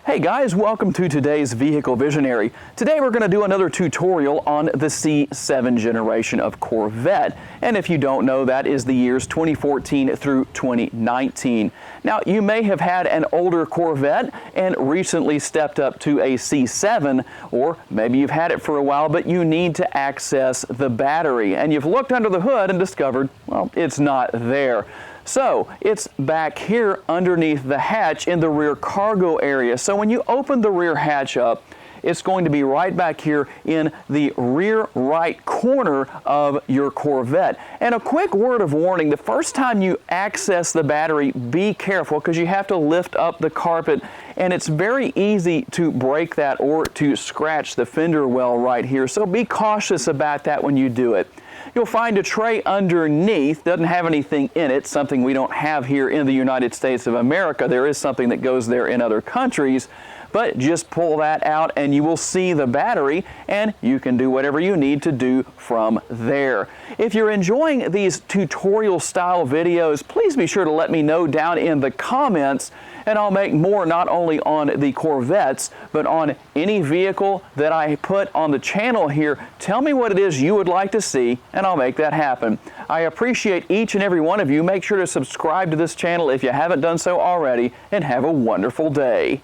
Hey guys, welcome to today's Vehicle Visionary. Today we're going to do another tutorial on the C7 generation of Corvette. And if you don't know, that is the years 2014 through 2019. Now, you may have had an older Corvette and recently stepped up to a C7, or maybe you've had it for a while, but you need to access the battery. And you've looked under the hood and discovered, well, it's not there. So it's back here underneath the hatch in the rear cargo area. So when you open the rear hatch up, it's going to be right back here in the rear right corner of your Corvette. And a quick word of warning, the first time you access the battery, be careful because you have to lift up the carpet and it's very easy to break that or to scratch the fender well right here. So be cautious about that when you do it. You'll find a tray underneath, doesn't have anything in it, something we don't have here in the United States of America. There is something that goes there in other countries, but just pull that out and you will see the battery and you can do whatever you need to do from there. If you're enjoying these tutorial style videos, please be sure to let me know down in the comments and I'll make more not only on the Corvettes, but on any vehicle that I put on the channel here. Tell me what it is you would like to see and I'll make that happen. I appreciate each and every one of you. Make sure to subscribe to this channel if you haven't done so already and have a wonderful day.